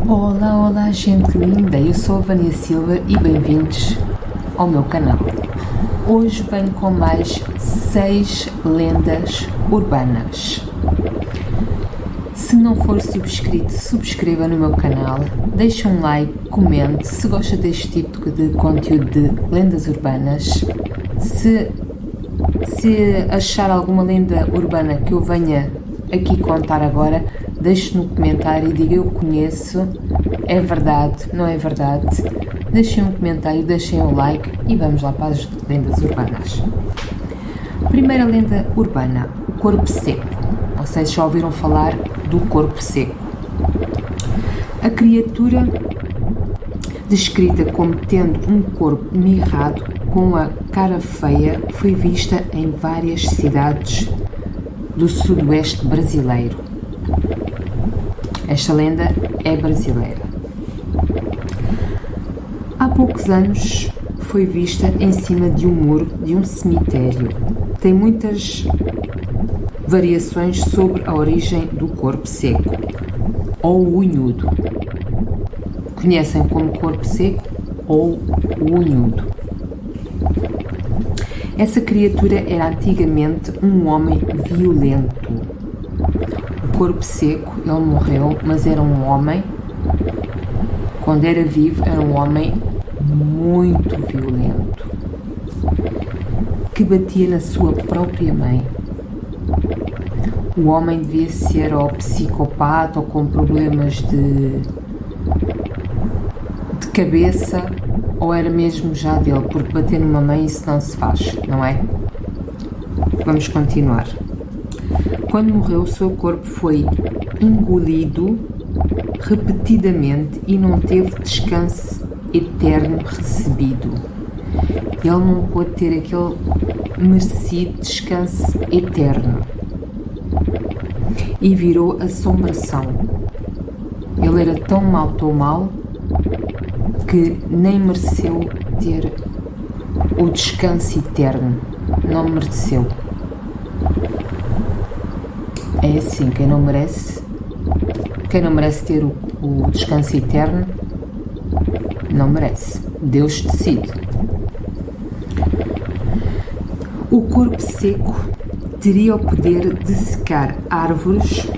Olá, olá gente linda, eu sou a Vânia Silva e bem-vindos ao meu canal. Hoje venho com mais 6 lendas urbanas. Se não for subscrito, subscreva no meu canal, deixe um like, comente se gosta deste tipo de conteúdo de lendas urbanas. Se achar alguma lenda urbana que eu venha aqui contar agora, deixe no comentário e diga eu conheço, é verdade, não é verdade. Deixem um comentário, deixem um like e vamos lá para as lendas urbanas. Primeira lenda urbana, o corpo seco. Não sei se já ouviram falar do corpo seco. A criatura, descrita como tendo um corpo mirrado com a cara feia, foi vista em várias cidades do sudoeste brasileiro. Esta lenda é brasileira. Há poucos anos foi vista em cima de um muro de um cemitério. Tem muitas variações sobre a origem do corpo seco ou unhudo. Conhecem como corpo seco ou o unhudo. Essa criatura era antigamente um homem violento. O corpo seco, ele morreu, mas era um homem, quando era vivo, era um homem muito violento, que batia na sua própria mãe. O homem devia ser ou psicopata ou com problemas de cabeça, ou era mesmo já dele, porque bater numa mãe isso não se faz, não é? Vamos continuar. Quando morreu, o seu corpo foi engolido repetidamente e não teve descanso eterno recebido. Ele não pôde ter aquele merecido descanso eterno e virou assombração. Ele era tão mau, que nem mereceu ter o descanso eterno. Não mereceu. É assim, quem não merece ter o descanso eterno, não merece. Deus decide. O corpo seco teria o poder de secar árvores,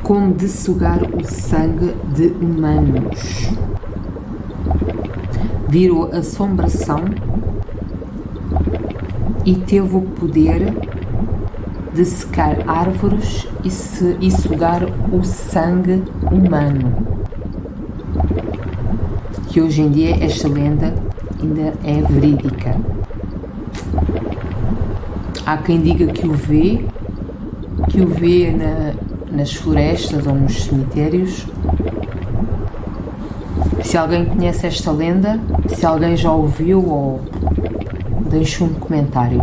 como de sugar o sangue de humanos. Virou assombração e teve o poder de secar árvores e sugar o sangue humano. Que hoje em dia esta lenda ainda é verídica. Há quem diga que o vê nas florestas ou nos cemitérios. Se alguém conhece esta lenda, se alguém já ouviu, ou deixe um comentário.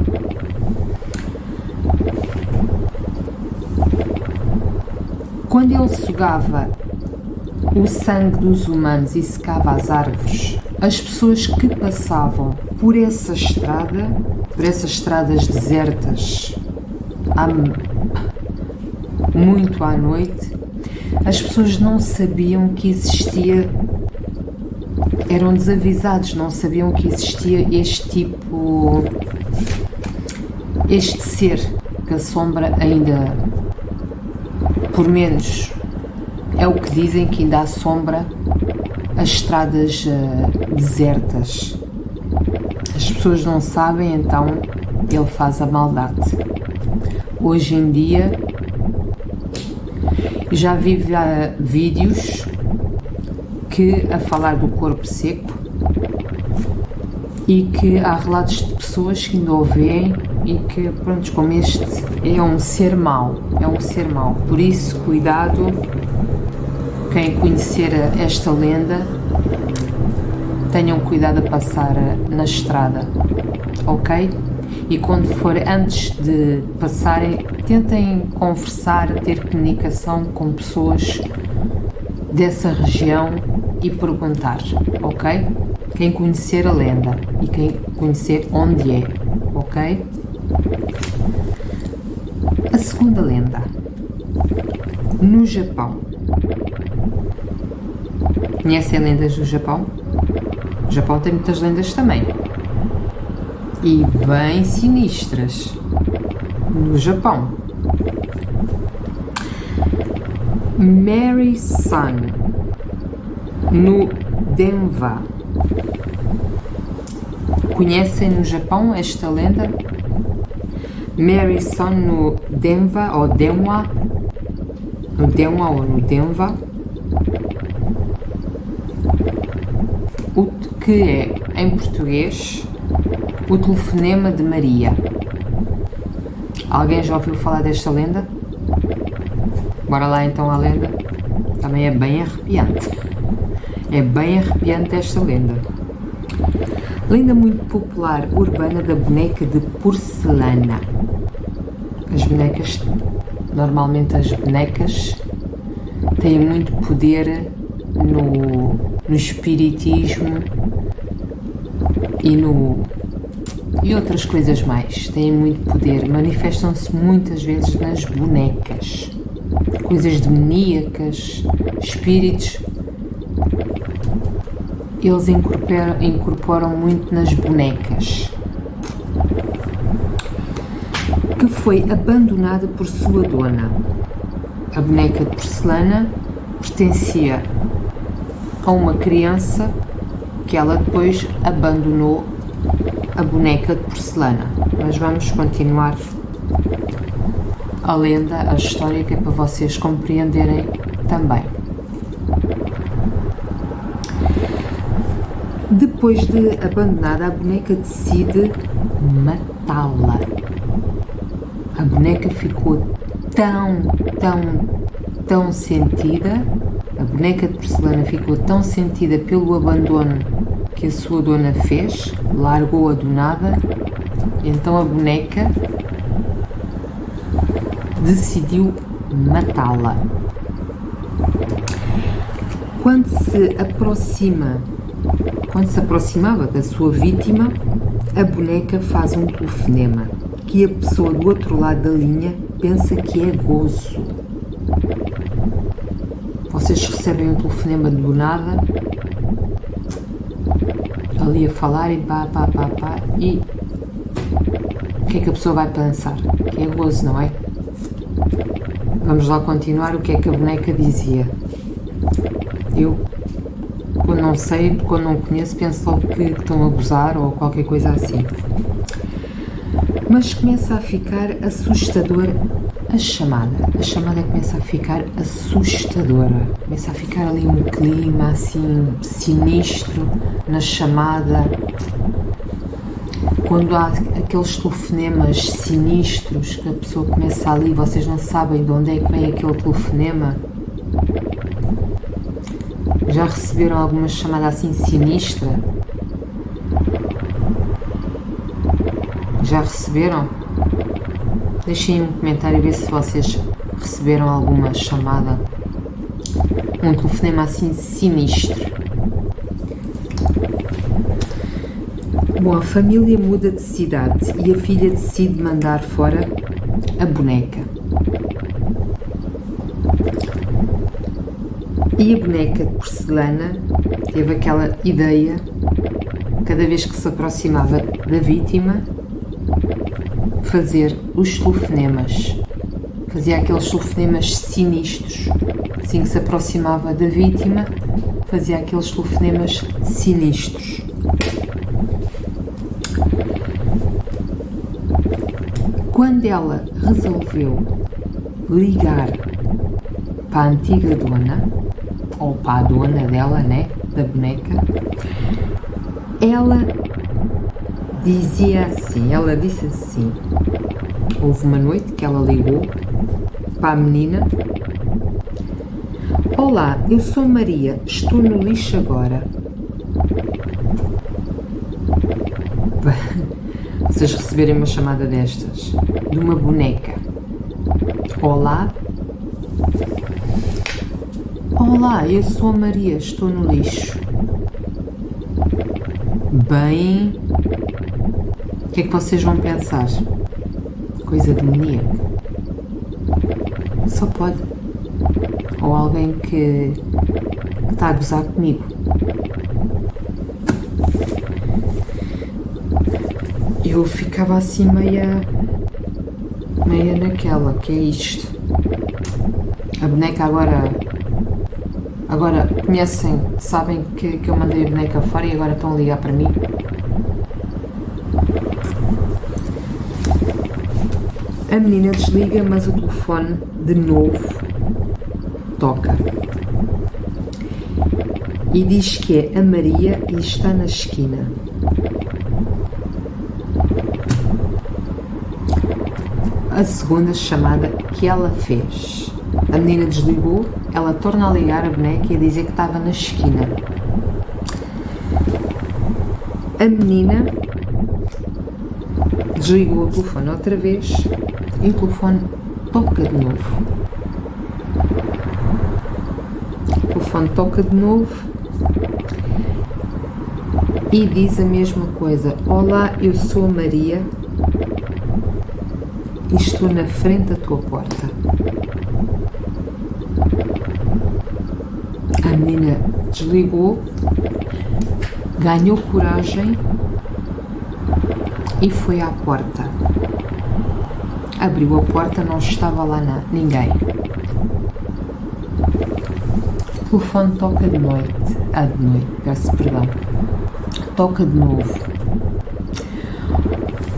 Quando ele sugava o sangue dos humanos e secava as árvores, as pessoas que passavam por essas estradas desertas, muito à noite, as pessoas não sabiam que existia, eram desavisados, não sabiam que existia este ser que assombra ainda, por menos é o que dizem, que ainda assombra as estradas desertas. As pessoas não sabem, então ele faz a maldade. Hoje em dia já vi vídeos a falar do corpo seco e que há relatos de pessoas que ainda o veem e que, pronto, como este é um ser mau, por isso cuidado, quem conhecer esta lenda, tenham cuidado a passar na estrada, ok? E quando for, antes de passarem, tentem conversar, ter comunicação com pessoas dessa região e perguntar, ok? Quem conhecer a lenda e quem conhecer onde é, ok? A segunda lenda. No Japão, Conhecem lendas do Japão? O Japão tem muitas lendas também. E bem sinistras. No Japão. Mary Sun, no Denva. Conhecem no Japão esta lenda? Mary Sun no Denva ou Denwa, no Denwa ou no Denva, o que é, em português, o telefonema de Maria. Alguém já ouviu falar desta lenda? Bora lá então à lenda. Também é bem arrepiante. É bem arrepiante esta lenda. Lenda muito popular urbana da boneca de porcelana. As bonecas, normalmente as bonecas, têm muito poder no espiritismo e outras coisas mais. Têm muito poder, manifestam-se muitas vezes nas bonecas. Coisas demoníacas, espíritos, eles incorporam muito nas bonecas. Que foi abandonada por sua dona. A boneca de porcelana pertencia a uma criança que ela depois abandonou a boneca de porcelana. Mas vamos continuar a lenda, a história, que é para vocês compreenderem também. Depois de abandonada, a boneca decide matá-la. A boneca ficou tão sentida, a boneca de porcelana ficou tão sentida pelo abandono que a sua dona fez, largou-a do nada, e então a boneca decidiu matá-la. Quando se aproximava da sua vítima, a boneca faz um telefonema que a pessoa do outro lado da linha pensa que é gozo. Vocês recebem um telefonema do nada, ali a falar e pá, e o que é que a pessoa vai pensar? Que é gozo, não é? Vamos lá continuar. O que é que a boneca dizia? Eu, quando não sei, quando não conheço, penso logo que estão a gozar ou qualquer coisa assim. Mas começa a ficar assustadora a chamada. A chamada começa a ficar assustadora. Começa a ficar ali um clima assim sinistro na chamada. Quando há aqueles telefonemas sinistros que a pessoa começa ali, vocês não sabem de onde é que vem aquele telefonema. Já receberam alguma chamada assim sinistra? Já receberam? Deixem um comentário a ver se vocês receberam alguma chamada, um telefonema assim sinistro. Bom, a família muda de cidade e a filha decide mandar fora a boneca. E a boneca de porcelana teve aquela ideia, cada vez que se aproximava da vítima, fazer os telefonemas. Fazia aqueles telefonemas sinistros. Assim que se aproximava da vítima, fazia aqueles telefonemas sinistros. Quando ela resolveu ligar para a antiga dona, ou para a dona dela, né, da boneca, ela disse assim, houve uma noite que ela ligou para a menina: olá, eu sou Maria, estou no lixo agora. Vocês receberem uma chamada destas, de uma boneca: olá, eu sou a Maria, estou no lixo. Bem, o que é que vocês vão pensar? Coisa demoníaca. Só pode. Ou alguém que que está a gozar comigo. Eu ficava assim meia naquela, que é isto. A boneca agora conhecem, sabem que eu mandei a boneca fora e agora estão a ligar para mim. A menina desliga, mas o telefone de novo toca. E diz que é a Maria e está na esquina. A segunda chamada que ela fez. A menina desligou, ela torna a ligar a boneca e a dizer que estava na esquina. A menina desligou o telefone outra vez e o telefone toca de novo. O telefone toca de novo e diz a mesma coisa. Olá, eu sou a Maria e estou na frente da tua porta. A menina desligou, ganhou coragem e foi à porta. Abriu a porta, não estava lá ninguém. O telefone toca de noite. Peço perdão. Toca de novo.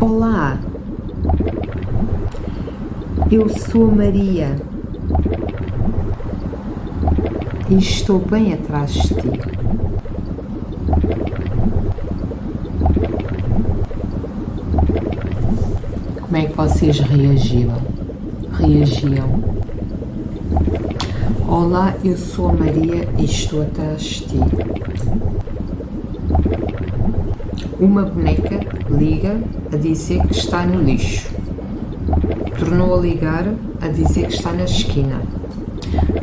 Olá, eu sou a Maria e estou bem atrás de ti. Como é que vocês reagiam? Olá, eu sou a Maria e estou atrás de ti. Uma boneca liga a dizer que está no lixo. Tornou a ligar a dizer que está na esquina.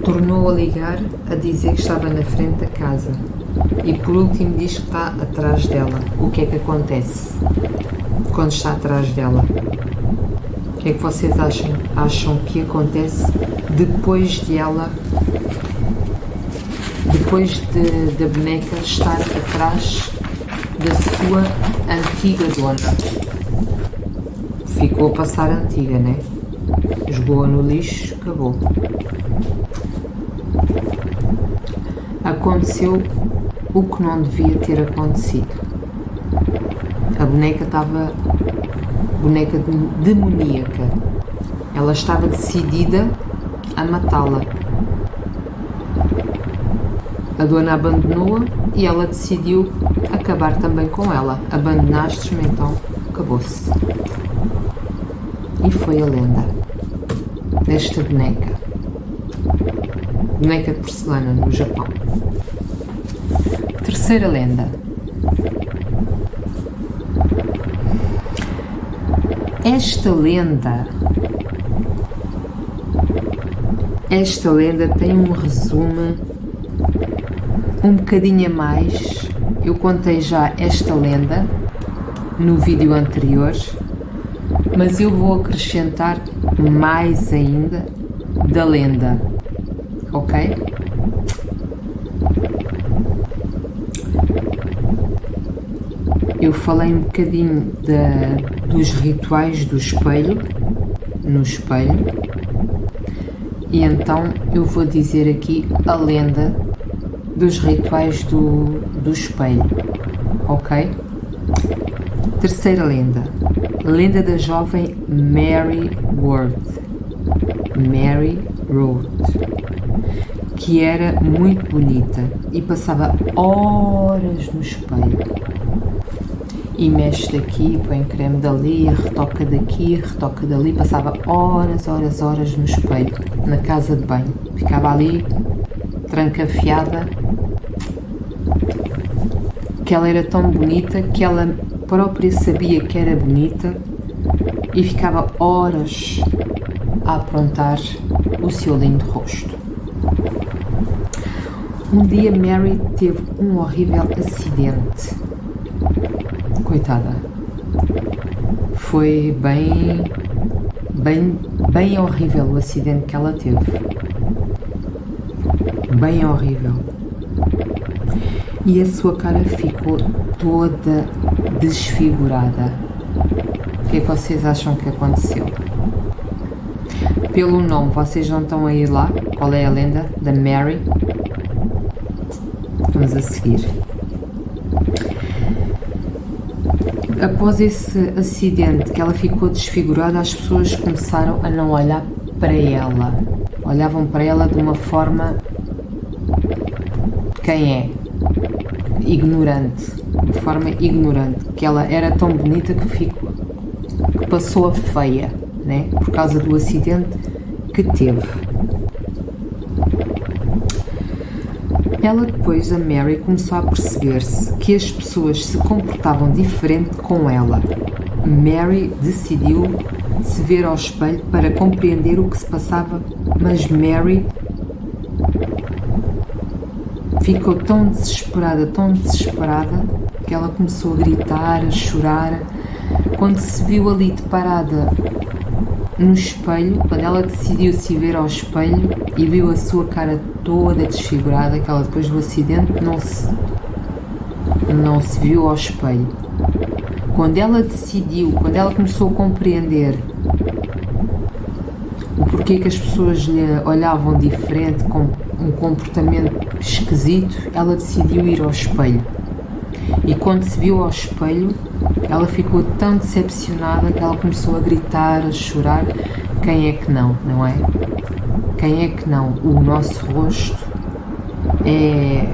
Tornou a ligar a dizer que estava na frente da casa. E por último diz que está atrás dela. O que é que acontece quando está atrás dela? O que é que vocês acham? Acham que acontece depois da boneca estar atrás da sua antiga dona? Ficou a passar a antiga, né? Jogou-a no lixo, acabou. Aconteceu o que não devia ter acontecido. A boneca estava demoníaca. Ela estava decidida a matá-la. A dona abandonou-a e ela decidiu acabar também com ela. Abandonaste-me, então acabou-se. E foi a lenda desta boneca. Boneca de porcelana no Japão. Terceira lenda. Esta lenda tem um resumo um bocadinho a mais. Eu contei já esta lenda no vídeo anterior, mas eu vou acrescentar mais ainda da lenda, ok? Eu falei um bocadinho dos rituais do espelho, no espelho, e então eu vou dizer aqui a lenda dos rituais do espelho, ok? Terceira lenda. Lenda da jovem Mary Ward, que era muito bonita e passava horas no espelho. E mexe daqui, põe creme dali, retoca daqui, retoca dali, passava horas no espelho, na casa de banho. Ficava ali, trancafiada, que ela era tão bonita que ela própria sabia que era bonita e ficava horas a aprontar o seu lindo rosto. Um dia Mary teve um horrível acidente. Coitada. Foi bem horrível o acidente que ela teve. Bem horrível. e a sua cara ficou toda desfigurada. O que é que vocês acham que aconteceu? Pelo nome, vocês não estão a ir lá? Qual é a lenda da Mary? Vamos a seguir. Após esse acidente que ela ficou desfigurada, as pessoas começaram a não olhar para ela. Olhavam para ela de uma forma... Quem é? Ignorante. De forma ignorante. Que ela era tão bonita que passou a feia, né? Por causa do acidente que teve. Ela depois, a Mary, começou a perceber-se que as pessoas se comportavam diferente com ela. Mary decidiu se ver ao espelho para compreender o que se passava, mas Mary ficou tão desesperada, que ela começou a gritar, a chorar. Quando se viu ali deparada no espelho, quando ela decidiu se ver ao espelho e viu a sua cara toda desfigurada, que ela depois do acidente não se viu ao espelho. Quando ela começou a compreender o porquê que as pessoas lhe olhavam diferente, com um comportamento esquisito, ela decidiu ir ao espelho. E quando se viu ao espelho, ela ficou tão decepcionada que ela começou a gritar, a chorar. Quem é que não, não é? Quem é que não? O nosso rosto é...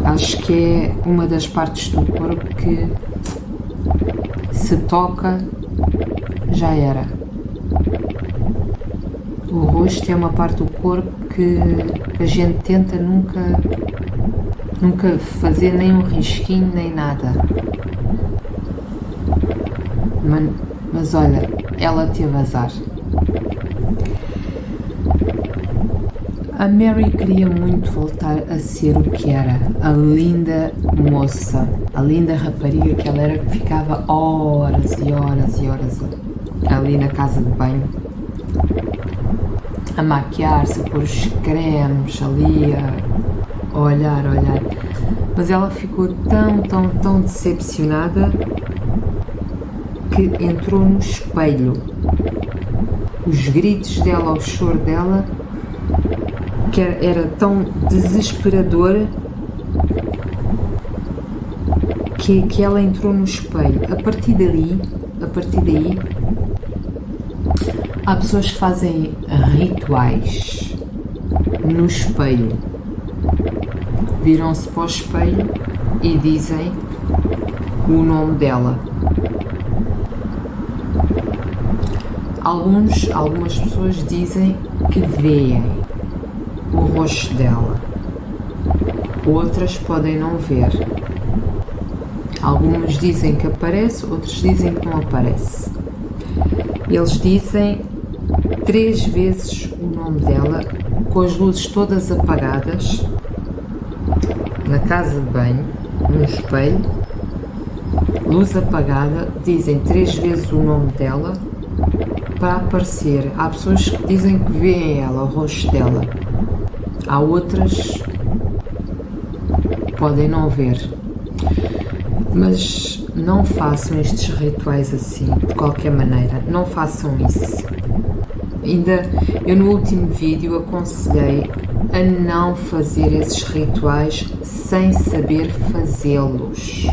Acho que é uma das partes do corpo que se toca, já era. O rosto é uma parte do corpo que a gente tenta nunca fazer nem um risquinho, nem nada. Mas olha, ela teve azar. A Mary queria muito voltar a ser o que era, a linda moça, a linda rapariga que ela era, que ficava horas e horas e horas ali na casa de banho, a maquiar-se, a pôr os cremes ali, a olhar. Mas ela ficou tão decepcionada que entrou no espelho. Os gritos dela, o choro dela, que era tão desesperador, que ela entrou no espelho. A partir daí, há pessoas que fazem rituais no espelho. Viram-se para o espelho e dizem o nome dela. Algumas pessoas dizem que veem o rosto dela. Outras podem não ver. Algumas dizem que aparece, outros dizem que não aparece. Eles dizem 3 vezes o nome dela, com as luzes todas apagadas, na casa de banho, num espelho, luz apagada, dizem 3 vezes o nome dela para aparecer. Há pessoas que dizem que veem ela, o rosto dela. Há outras que podem não ver. Mas não façam estes rituais assim, de qualquer maneira. Não façam isso. Eu no último vídeo aconselhei a não fazer esses rituais sem saber fazê-los.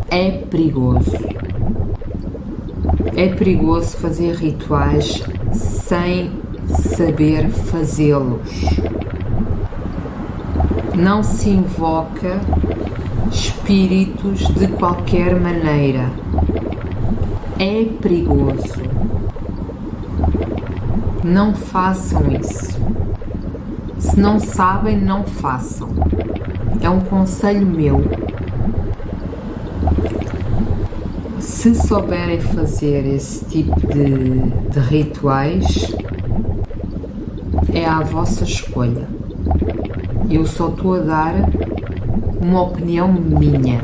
É perigoso. É perigoso fazer rituais sem saber fazê-los. Não se invoca espíritos de qualquer maneira. É perigoso. Não façam isso. Se não sabem, não façam. É um conselho meu. Se souberem fazer esse tipo de rituais, é à vossa escolha. Eu só estou a dar uma opinião minha.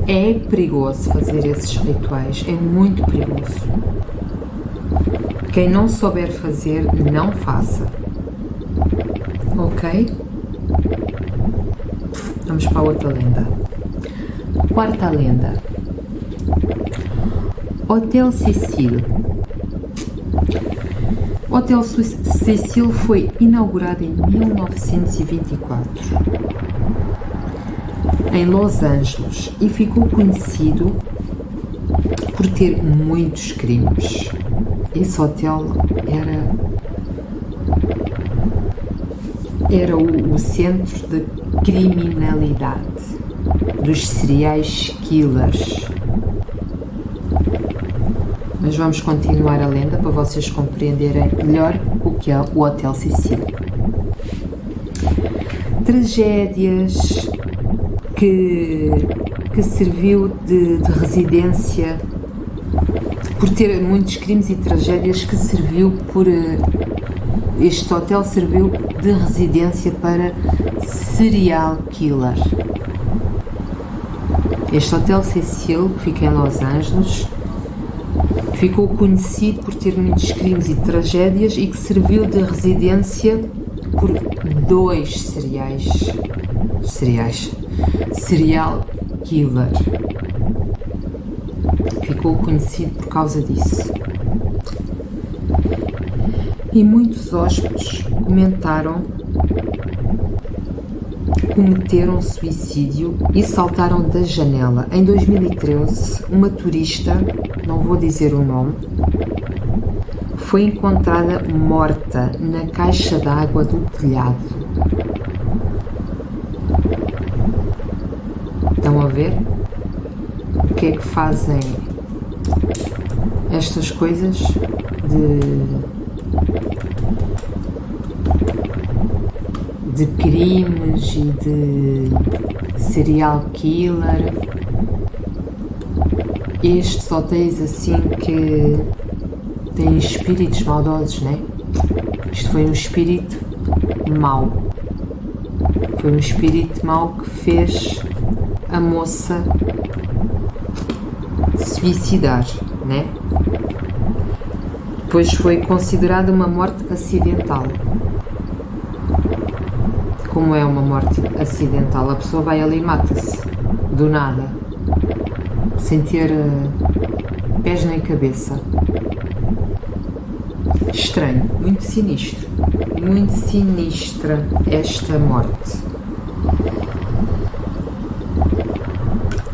É perigoso fazer esses rituais, é muito perigoso. Quem não souber fazer, não faça. Ok? Vamos para a outra lenda. Quarta lenda. Hotel Cecil. O Hotel Cecil foi inaugurado em 1924 em Los Angeles e ficou conhecido por ter muitos crimes. Esse hotel era o centro da criminalidade, dos serial killers. Mas vamos continuar a lenda para vocês compreenderem melhor o que é o Hotel Cecil. Tragédias que serviu de residência, por ter muitos crimes e tragédias, que serviu este hotel serviu de residência para serial killer. Este Hotel Cecil, que fica em Los Angeles, ficou conhecido por ter muitos crimes e tragédias e que serviu de residência por 2 serial killer. Ficou conhecido por causa disso. E muitos hóspedes cometeram suicídio e saltaram da janela. Em 2013, uma turista, não vou dizer o nome, foi encontrada morta na caixa d'água do telhado. Estão a ver o que é que fazem estas coisas de crimes e de serial killer? Estes hotéis assim que têm espíritos maldosos, né? Isto foi um espírito mau. Foi um espírito mau que fez a moça suicidar, né? Depois foi considerada uma morte acidental. Como é uma morte acidental? A pessoa vai ali e mata-se, do nada, sem ter pés nem cabeça. Estranho, muito sinistra esta morte.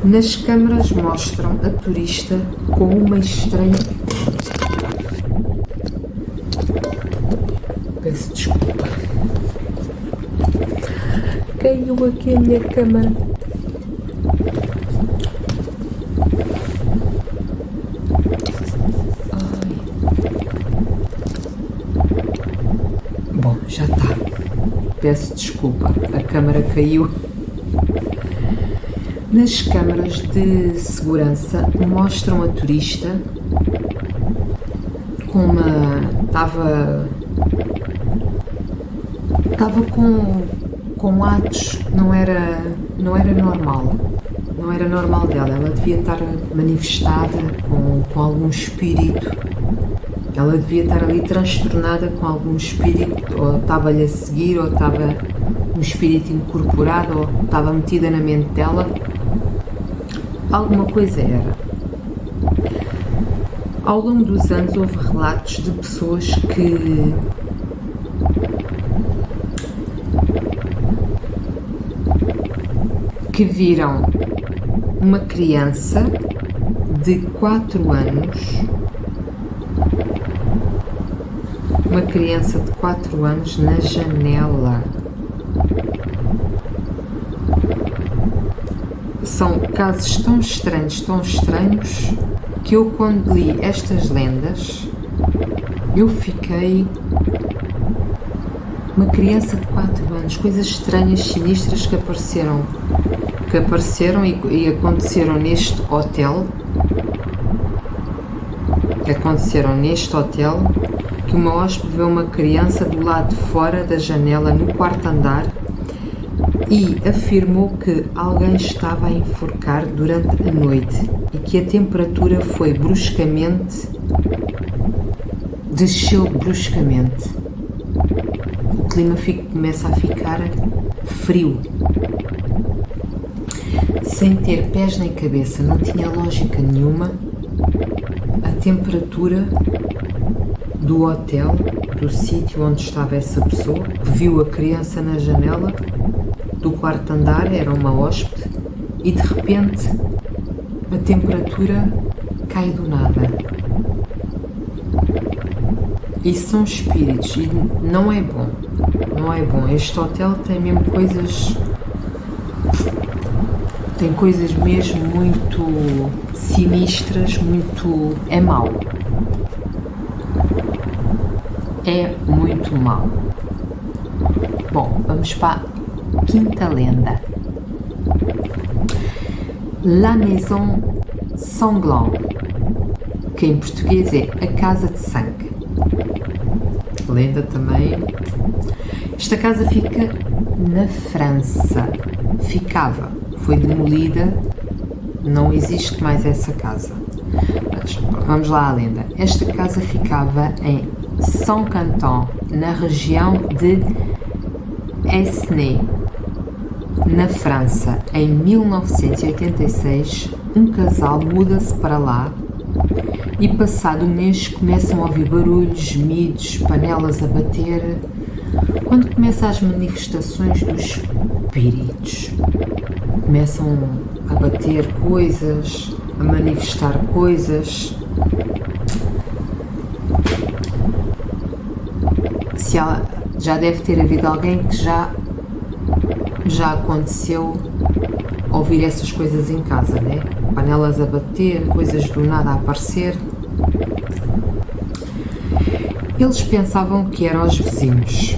Nas câmaras mostram a turista com uma estranha... Peço desculpa. Caiu aqui a minha câmera. Ai. Bom, já está. Peço desculpa, a câmera caiu. Nas câmaras de segurança mostram a turista com uma... Estava com atos, não era normal. Não era normal dela. Ela devia estar manifestada com algum espírito. Ela devia estar ali transtornada com algum espírito, ou estava-lhe a seguir, ou estava um espírito incorporado, ou estava metida na mente dela. Alguma coisa era. Ao longo dos anos houve relatos de pessoas que viram uma criança de 4 anos, na janela. São casos tão estranhos, que eu, quando li estas lendas, eu fiquei... Uma criança de 4 anos, coisas estranhas, sinistras que apareceram e aconteceram neste hotel. Que uma hóspede vê uma criança do lado de fora da janela no 4º andar e afirmou que alguém estava a enforcar durante a noite e que a temperatura desceu bruscamente, o clima começa a ficar frio. Sem ter pés nem cabeça, não tinha lógica nenhuma. A temperatura do hotel, do sítio onde estava essa pessoa, viu a criança na janela do quarto andar, era uma hóspede, e de repente a temperatura cai do nada. Isso são espíritos e não é bom, não é bom. Este hotel tem mesmo coisas, mesmo muito sinistras, muito, é mau. É muito mau. Bom, vamos para a quinta lenda. La Maison Sanglante, que em português é a Casa de Sangue. Lenda também. Esta casa fica na França. Ficava, foi demolida, não existe mais essa casa. Mas vamos lá à lenda. Esta casa ficava em Saint-Quentin, na região de Esnay, na França. Em 1986, um casal muda-se para lá e passado um mês começam a ouvir barulhos, gemidos, panelas a bater. Quando começam as manifestações dos espíritos, começam a bater coisas, a manifestar coisas. Já deve ter havido alguém que já aconteceu ouvir essas coisas em casa, né? Panelas a bater, coisas do nada a aparecer. Eles pensavam que eram os vizinhos.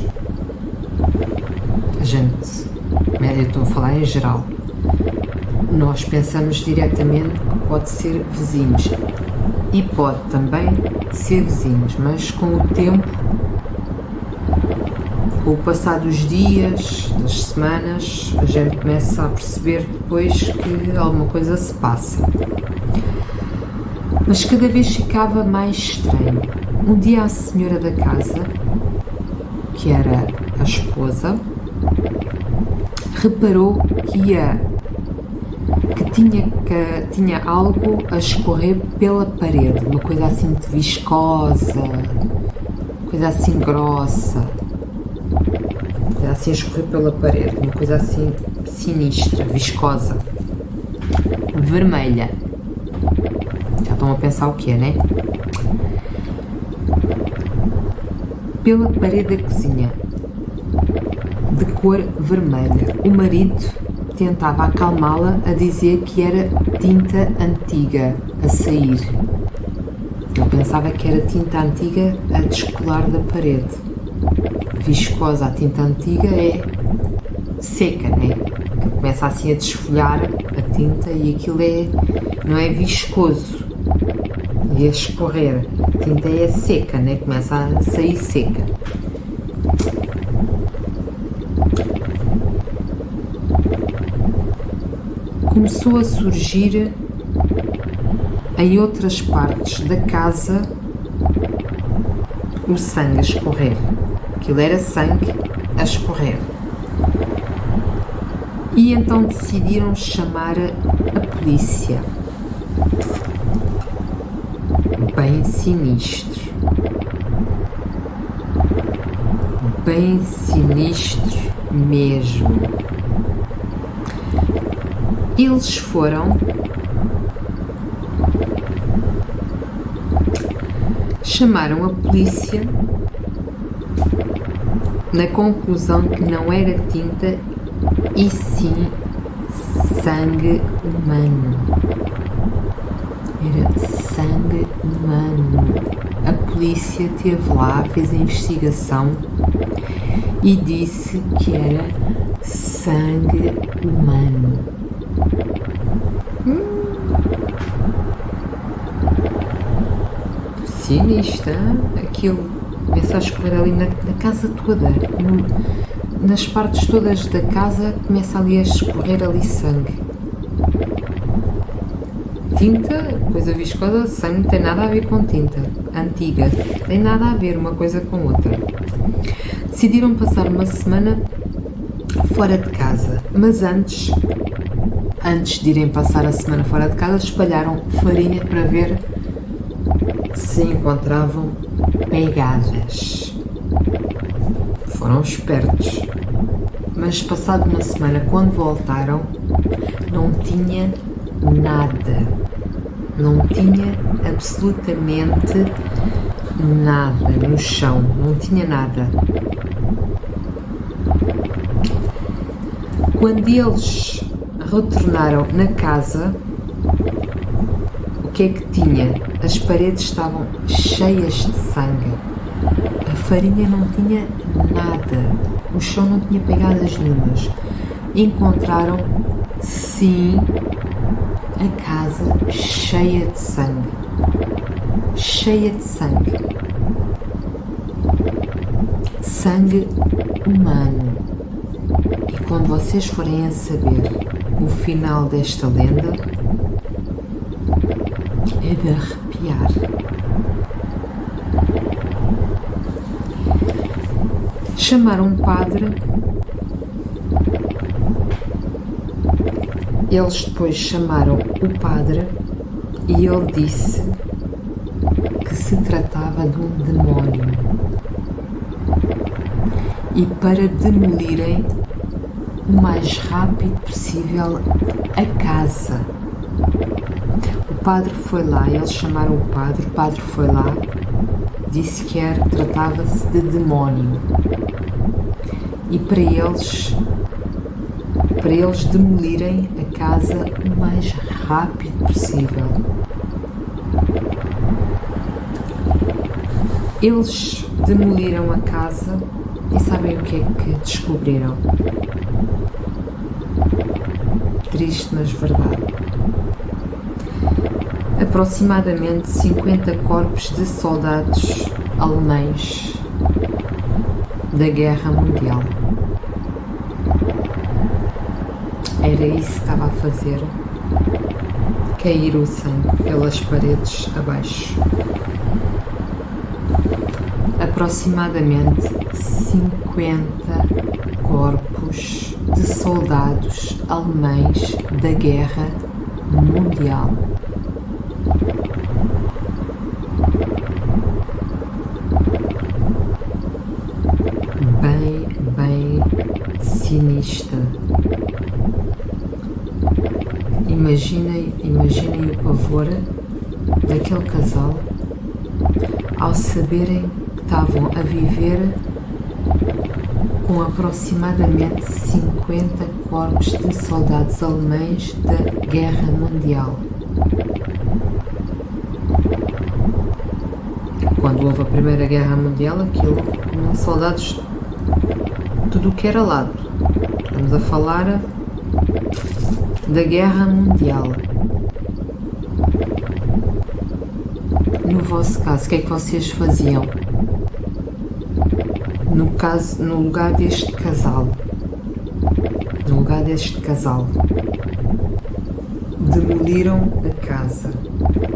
Eu estou a falar em geral. Nós pensamos diretamente que pode ser vizinhos. E pode também ser vizinhos, mas com o tempo, com o passar dos dias, das semanas, a gente começa a perceber depois que alguma coisa se passa. Mas cada vez ficava mais estranho. Um dia a senhora da casa, que era a esposa, reparou que tinha algo a escorrer pela parede, uma coisa assim de viscosa, coisa assim grossa, coisa assim a escorrer pela parede, uma coisa assim sinistra, viscosa, vermelha. Já estão a pensar o que é, né? Pela parede da cozinha, de cor vermelha. O marido tentava acalmá-la a dizer que era tinta antiga a sair. Ele pensava que era tinta antiga a descolar da parede. Viscosa, a tinta antiga é seca, né? Que começa assim a desfolhar a tinta e aquilo não é viscoso e a escorrer. A tinta é seca, né? Começa a sair seca. Começou a surgir em outras partes da casa o sangue a escorrer. Aquilo era sangue a escorrer. E então decidiram chamar a polícia. Bem sinistro. Bem sinistro mesmo. Eles foram, chamaram a polícia na conclusão que não era tinta e sim sangue humano. Era sangue humano. A polícia esteve lá, fez a investigação e disse que era sangue humano. Sinistro, aquilo começa a escorrer ali na casa toda, nas partes todas da casa começa ali a escorrer ali sangue. Tinta, coisa viscosa, sangue não tem nada a ver com tinta antiga, tem nada a ver uma coisa com outra. Decidiram passar uma semana fora de casa, mas antes de irem passar a semana fora de casa, espalharam farinha para ver se encontravam pegadas. Foram espertos, mas passado uma semana, quando voltaram, não tinha nada, não tinha absolutamente nada no chão, não tinha nada. Quando eles retornaram na casa, o que é que tinha? As paredes estavam cheias de sangue, a farinha não tinha nada, o chão não tinha pegadas nenhumas. Encontraram, sim, a casa cheia de sangue, cheia de sangue, sangue humano. E quando vocês forem a saber o final desta lenda, é de arrepiar. Chamaram um padre. Eles depois chamaram o padre e ele disse que se tratava de um demónio. E para demolirem o mais rápido possível a casa, o padre foi lá, eles chamaram o padre foi lá, disse que tratava-se de demónio. E para eles demolirem a casa o mais rápido possível, eles demoliram a casa e sabem o que é que descobriram? Triste, mas verdade. Aproximadamente 50 corpos de soldados alemães da Guerra Mundial. Era isso que estava a fazer cair o sangue pelas paredes abaixo. Aproximadamente 50 corpos de soldados alemães da Guerra Mundial. Bem sinistra. Imaginem o pavor daquele casal ao saberem que estavam a viver com aproximadamente 50 corpos de soldados alemães da Guerra Mundial. Quando houve a Primeira Guerra Mundial, aquilo tinha soldados de tudo o que era lado. Estamos a falar da Guerra Mundial. No vosso caso, o que é que vocês faziam? No lugar deste casal, demoliram a casa.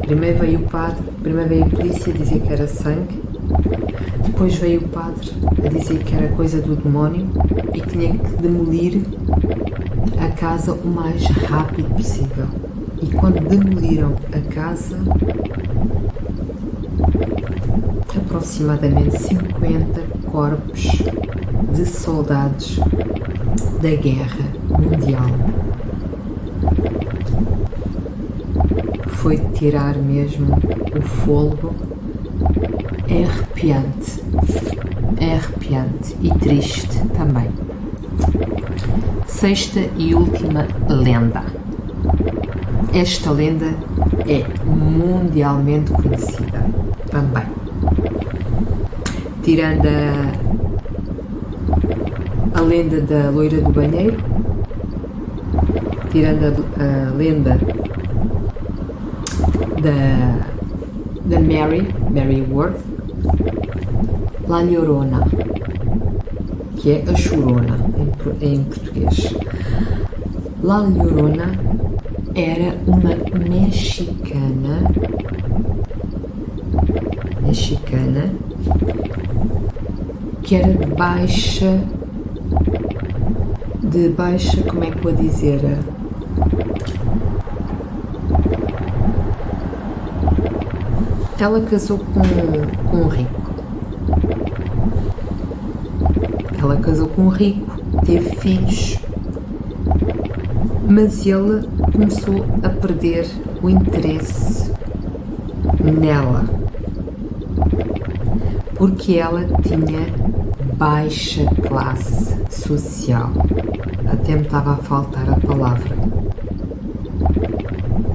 Primeiro veio o padre, primeiro veio a polícia a dizer que era sangue, depois veio o padre a dizer que era coisa do demónio e que tinha que demolir a casa o mais rápido possível. E quando demoliram a casa, aproximadamente 50 corpos de soldados da Guerra Mundial. Foi tirar mesmo o fôlego. É arrepiante e triste também. Sexta e última lenda. Esta lenda é mundialmente conhecida também. Tirando a lenda da loira do banheiro, tirando a lenda da Mary Worth, La Llorona, que é a chorona em português. La Llorona era uma mexicana que era de baixa, como é que vou dizer? Ela casou com um rico. Ela casou com um rico, teve filhos, mas ele começou a perder o interesse nela, porque ela tinha baixa classe social. Até me estava a faltar a palavra.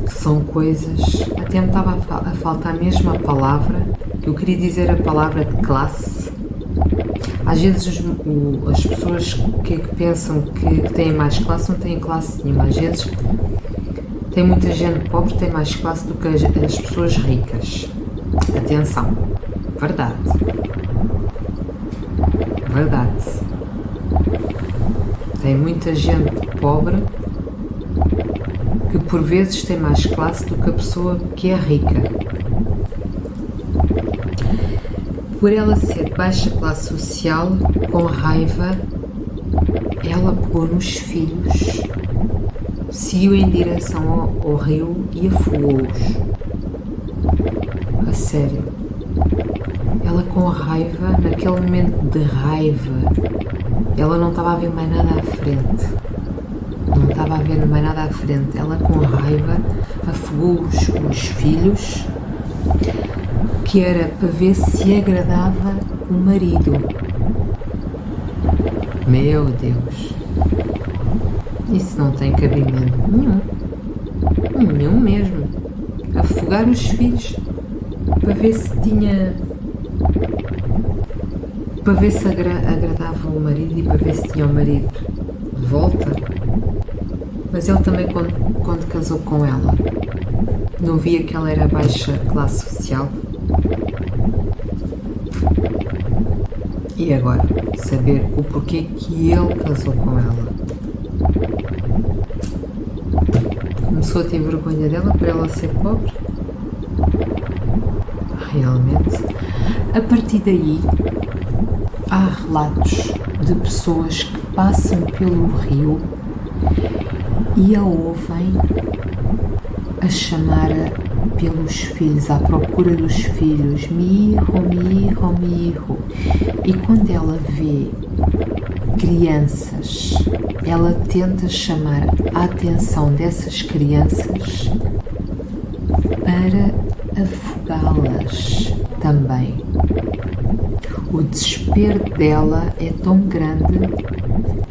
Que são coisas. Até me estava a faltar mesmo a palavra. Que eu queria dizer a palavra de classe. Às vezes as pessoas que pensam que têm mais classe não têm classe nenhuma. Às vezes tem muita gente pobre que tem mais classe do que as pessoas ricas. Atenção. Verdade. Verdade. Tem muita gente pobre que por vezes tem mais classe do que a pessoa que é rica. Por ela ser de baixa classe social, com raiva, ela pegou nos filhos, seguiu em direção ao rio e afogou-os. A sério. Ela com raiva, naquele momento de raiva, ela não estava a ver mais nada à frente. Não estava a ver mais nada à frente. Ela com raiva afogou os filhos, que era para ver se agradava o marido. Meu Deus. Isso não tem cabimento nenhum. Nenhum mesmo. Afogar os filhos para ver se tinha... para ver se agradava o marido e para ver se tinha o marido de volta. Mas ele também, quando casou com ela, não via que ela era baixa classe social. E agora, saber o porquê que ele casou com ela. Começou a ter vergonha dela por ela ser pobre? Realmente. A partir daí, há relatos de pessoas que passam pelo rio e a ouvem a chamar pelos filhos, à procura dos filhos, mi hijo, mi hijo, mi hijo. E quando ela vê crianças, ela tenta chamar a atenção dessas crianças para afogá-las também. O desespero dela é tão grande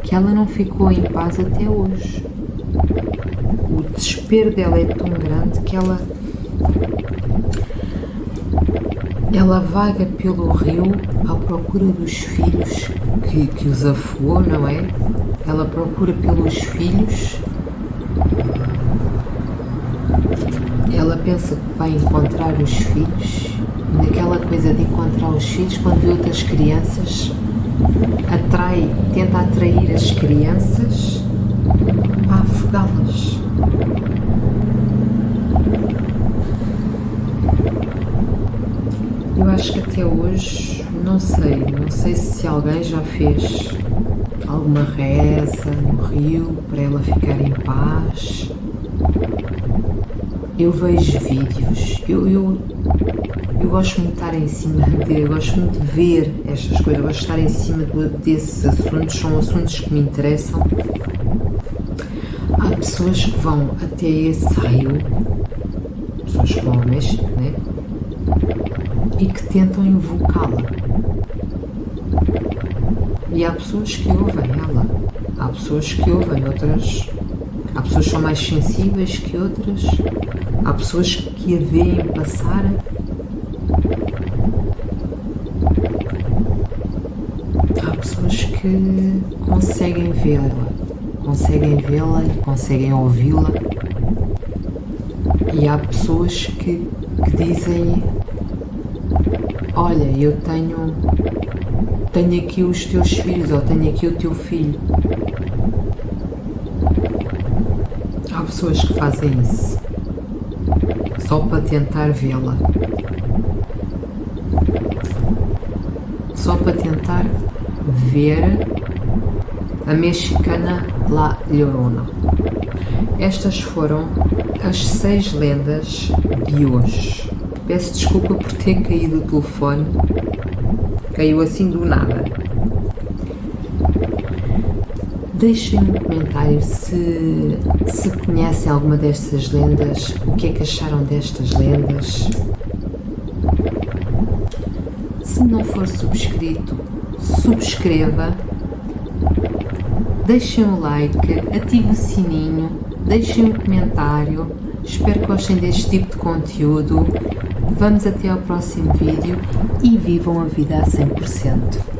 que ela não ficou em paz até hoje. O desespero dela é tão grande que ela vaga pelo rio à procura dos filhos que os afogou, não é? Ela procura pelos filhos. Ela pensa que vai encontrar os filhos. E naquela coisa de encontrar os filhos, quando vê outras crianças, tenta atrair as crianças para afogá-las. Eu acho que até hoje, não sei se alguém já fez alguma reza no rio para ela ficar em paz. Eu vejo vídeos, eu gosto muito de estar em cima eu gosto muito de ver estas coisas, eu gosto de estar em cima desses assuntos, são assuntos que me interessam. Há pessoas que vão até esse rio, pessoas que vão ao México, né? E que tentam invocá-la. E há pessoas que ouvem ela, há pessoas que ouvem, outras... Há pessoas que são mais sensíveis que outras, há pessoas que a veem passar. Há pessoas que conseguem vê-la e conseguem ouvi-la. E há pessoas que dizem: olha, eu tenho aqui os teus filhos, ou tenho aqui o teu filho. Há pessoas que fazem isso só para tentar vê-la. só para tentar ver a mexicana La Llorona. Estas foram as 6 lendas de hoje. Peço desculpa por ter caído o telefone, caiu assim do nada. Deixem um comentário se conhecem alguma destas lendas, o que é que acharam destas lendas. Se não for subscrito, subscreva, deixem um like, ative o sininho, deixem um comentário. Espero que gostem deste tipo de conteúdo. Vamos até ao próximo vídeo e vivam a vida a 100%.